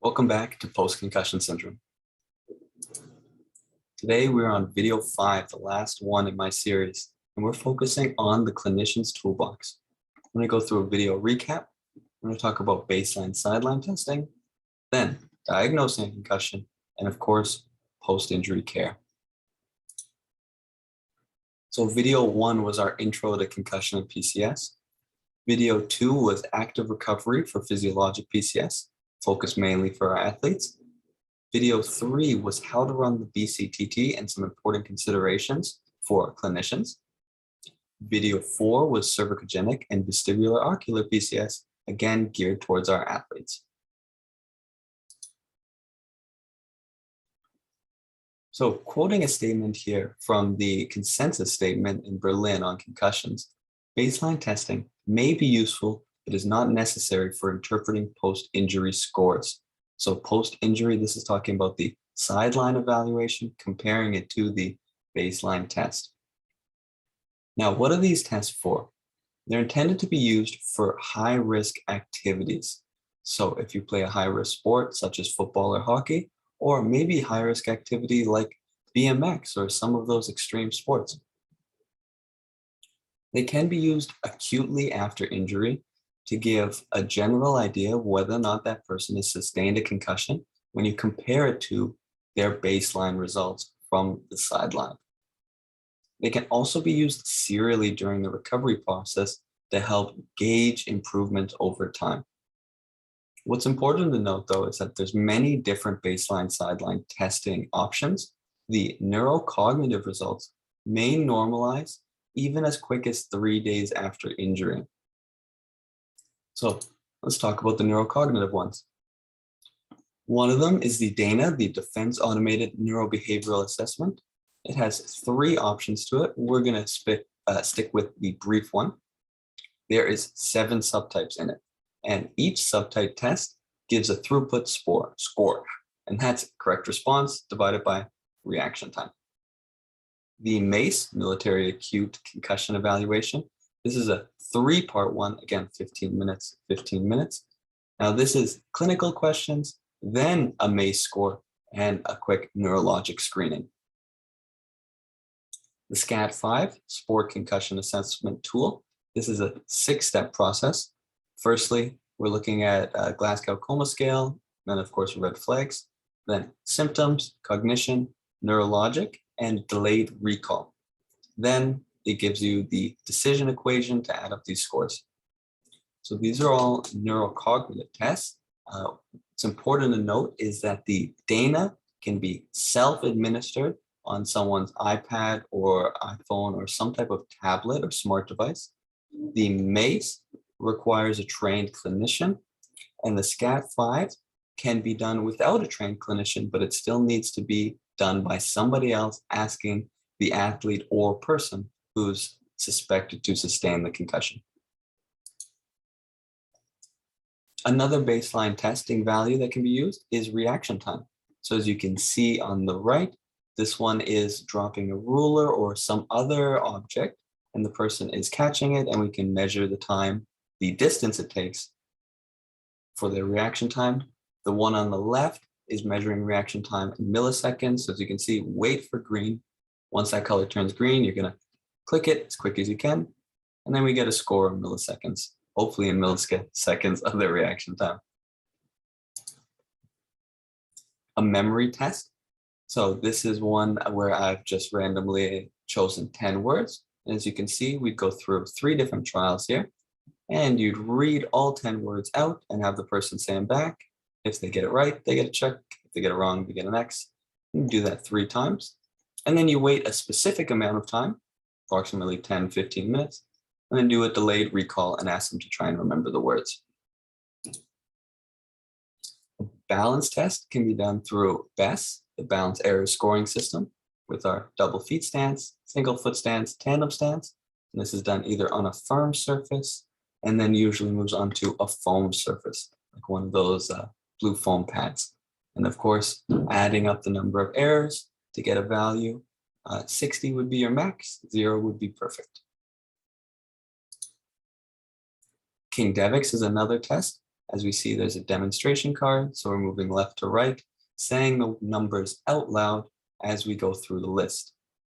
Welcome back to Post-Concussion Syndrome. Today we're on video 5, the last one in my series, and we're focusing on the Clinician's Toolbox. I'm going to go through a video recap. I'm going to talk about baseline sideline testing, then diagnosing concussion, and of course, post-injury care. So video 1 was our intro to concussion and PCS. Video 2 was active recovery for physiologic PCS, focused mainly for our athletes. Video 3 was how to run the BCTT and some important considerations for clinicians. Video 4 was cervicogenic and vestibular ocular PCS, again geared towards our athletes. So quoting a statement here from the consensus statement in Berlin on concussions, baseline testing may be useful, but is not necessary for interpreting post-injury scores. So post-injury, this is talking about the sideline evaluation, comparing it to the baseline test. Now, what are these tests for? They're intended to be used for high-risk activities. So if you play a high-risk sport, such as football or hockey, or maybe high-risk activity like BMX or some of those extreme sports. They can be used acutely after injury to give a general idea of whether or not that person has sustained a concussion when you compare it to their baseline results from the sideline. They can also be used serially during the recovery process to help gauge improvement over time. What's important to note, though, is that there's many different baseline sideline testing options. The neurocognitive results may normalize even as quick as 3 days after injury. So let's talk about the neurocognitive ones. One of them is the DANA, the Defense Automated Neurobehavioral Assessment. It has 3 options to it. We're going to stick with the brief one. There is 7 subtypes in it, and each subtype test gives a throughput score, and that's correct response divided by reaction time. The MACE, Military Acute Concussion Evaluation. This is a 3-part one, again, 15 minutes, 15 minutes. Now this is clinical questions, then a MACE score, and a quick neurologic screening. The SCAD-5, Sport Concussion Assessment Tool. This is a 6-step process. Firstly, we're looking at a Glasgow Coma Scale, then of course red flags, then symptoms, cognition, neurologic, and delayed recall. Then it gives you the decision equation to add up these scores. So these are all neurocognitive tests. What's important to note is that the DANA can be self-administered on someone's iPad or iPhone or some type of tablet or smart device. The MACE requires a trained clinician, and the SCAD-5 can be done without a trained clinician, but it still needs to be done by somebody else asking the athlete or person who's suspected to sustain the concussion. Another baseline testing value that can be used is reaction time. So as you can see on the right, this one is dropping a ruler or some other object, and the person is catching it, and we can measure the time, the distance it takes for their reaction time. The one on the left is measuring reaction time in milliseconds. So as you can see, wait for green. Once that color turns green, you're gonna click it as quick as you can, and then we get a score in milliseconds, hopefully in milliseconds of their reaction time. A memory test. So this is one where I've just randomly chosen 10 words. And as you can see, we go through 3 different trials here, and you'd read all 10 words out and have the person say them back. If they get it right, they get a check. If they get it wrong, they get an X. You do that 3 times. And then you wait a specific amount of time, approximately 10, 15 minutes, and then do a delayed recall and ask them to try and remember the words. A balance test can be done through BESS, the Balance Error Scoring System, with our double feet stance, single foot stance, tandem stance. And this is done either on a firm surface and then usually moves on to a foam surface, like one of those blue foam pads. And of course, adding up the number of errors to get a value. 60 would be your max, 0 would be perfect. King Devax is another test, As we see, there's a demonstration card, so we're moving left to right, saying the numbers out loud as we go through the list.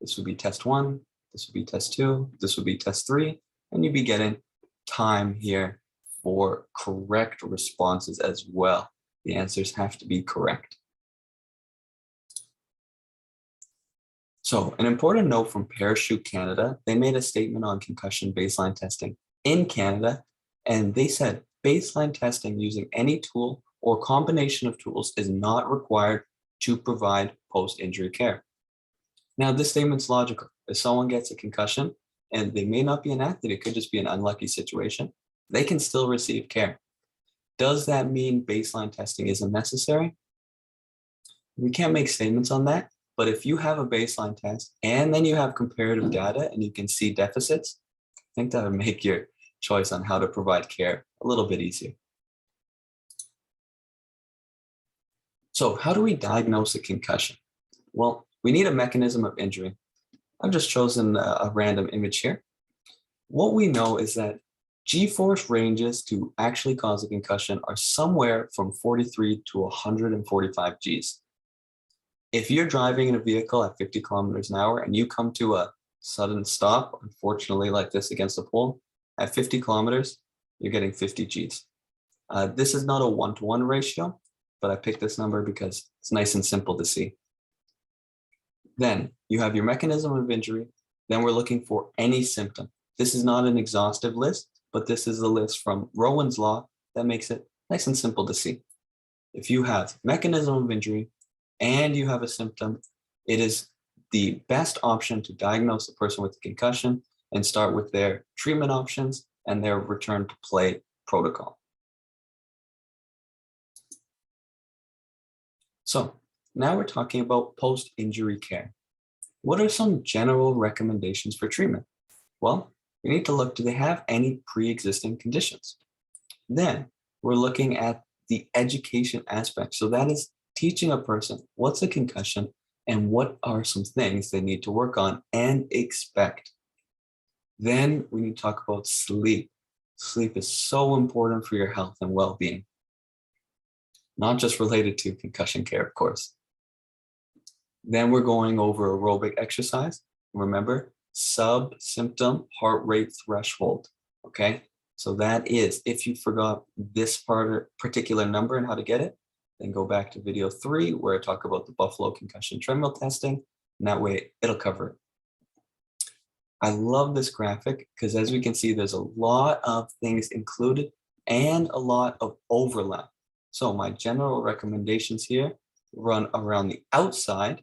This would be test 1, this would be test 2, this would be test 3, and you'd be getting time here for correct responses as well. The answers have to be correct. So an important note from Parachute Canada, they made a statement on concussion baseline testing in Canada, and they said baseline testing using any tool or combination of tools is not required to provide post-injury care. Now, this statement's logical. If someone gets a concussion and they may not be an athlete, it could just be an unlucky situation, they can still receive care. Does that mean baseline testing isn't necessary? We can't make statements on that, but if you have a baseline test and then you have comparative data and you can see deficits, I think that would make your choice on how to provide care a little bit easier. So how do we diagnose a concussion? Well, we need a mechanism of injury. I've just chosen a random image here. What we know is that G-force ranges to actually cause a concussion are somewhere from 43 to 145 Gs. If you're driving in a vehicle at 50 kilometers an hour and you come to a sudden stop, unfortunately like this against a pole, at 50 kilometers, you're getting 50 Gs. This is not a one-to-one ratio, but I picked this number because it's nice and simple to see. Then you have your mechanism of injury. Then we're looking for any symptom. This is not an exhaustive list, but this is a list from Rowan's Law that makes it nice and simple to see. If you have mechanism of injury and you have a symptom, it is the best option to diagnose the person with a concussion and start with their treatment options and their return to play protocol. So now we're talking about post-injury care. What are some general recommendations for treatment? Well, we need to look, do they have any pre-existing conditions? Then we're looking at the education aspect. So that is teaching a person what's a concussion and what are some things they need to work on and expect. Then we need to talk about sleep. Sleep is so important for your health and well-being, not just related to concussion care, of course. Then we're going over aerobic exercise. Remember, sub-symptom heart rate threshold, okay? So that is, if you forgot this particular number and how to get it, then go back to video 3 where I talk about the Buffalo concussion treadmill testing, and that way it'll cover it. I love this graphic because as we can see, there's a lot of things included and a lot of overlap. So my general recommendations here run around the outside.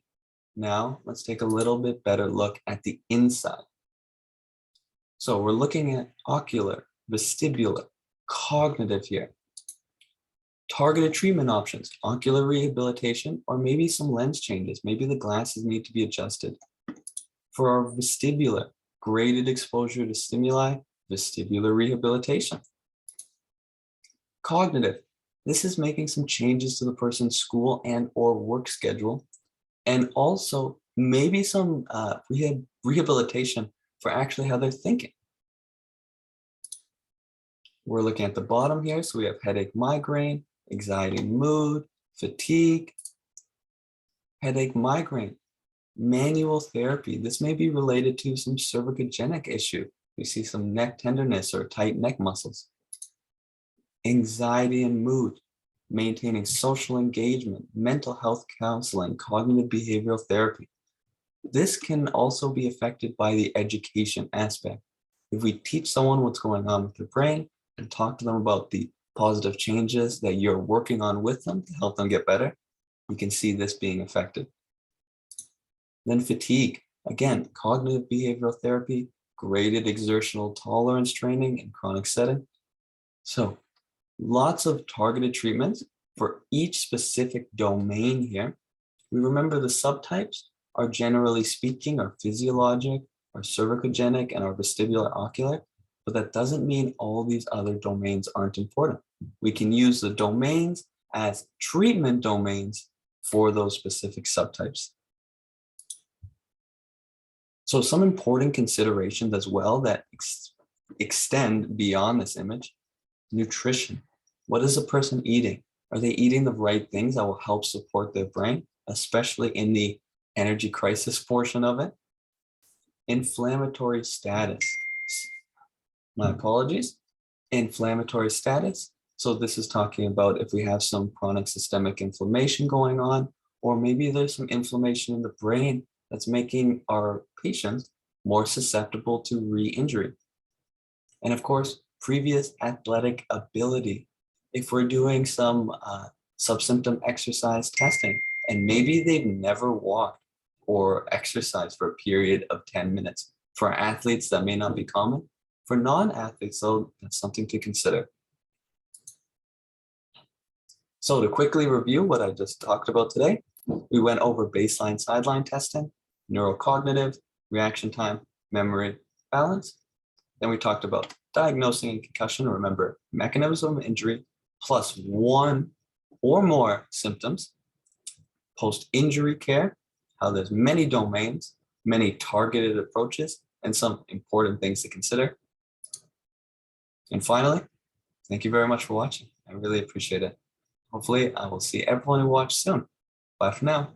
Now let's take a little bit better look at the inside. So we're looking at ocular, vestibular, cognitive here. Targeted treatment options, ocular rehabilitation, or maybe some lens changes. Maybe the glasses need to be adjusted. For our vestibular, graded exposure to stimuli, vestibular rehabilitation. Cognitive, this is making some changes to the person's school and or work schedule, and also maybe some rehabilitation for actually how they're thinking. We're looking at the bottom here, so we have headache, migraine, anxiety, mood, fatigue, headache, migraine, manual therapy. This may be related to some cervicogenic issue. We see some neck tenderness or tight neck muscles. Anxiety and mood, maintaining social engagement, mental health counseling, cognitive behavioral therapy. This can also be affected by the education aspect. If we teach someone what's going on with their brain and talk to them about the positive changes that you're working on with them to help them get better, we can see this being affected. Then fatigue, again, cognitive behavioral therapy, graded exertional tolerance training in chronic setting. So lots of targeted treatments for each specific domain here. We remember the subtypes are generally speaking our physiologic, our cervicogenic, and our vestibular ocular, but that doesn't mean all these other domains aren't important. We can use the domains as treatment domains for those specific subtypes. So some important considerations as well that extend beyond this image: nutrition. What is a person eating? Are they eating the right things that will help support their brain, especially in the energy crisis portion of it? Inflammatory status. My apologies. Inflammatory status. So this is talking about if we have some chronic systemic inflammation going on, or maybe there's some inflammation in the brain that's making our patients more susceptible to re-injury. And of course, previous athletic ability. If we're doing some subsymptom exercise testing, and maybe they've never walked or exercised for a period of 10 minutes. For athletes, that may not be common. For non-athletes, though, that's something to consider. So to quickly review what I just talked about today, we went over baseline sideline testing, neurocognitive, reaction time, memory, balance. Then we talked about diagnosing and concussion. Remember, mechanism of injury plus one or more symptoms. Post-injury care, how there's many domains, many targeted approaches, and some important things to consider. And finally, thank you very much for watching. I really appreciate it. Hopefully, I will see everyone who watched soon. Bye for now.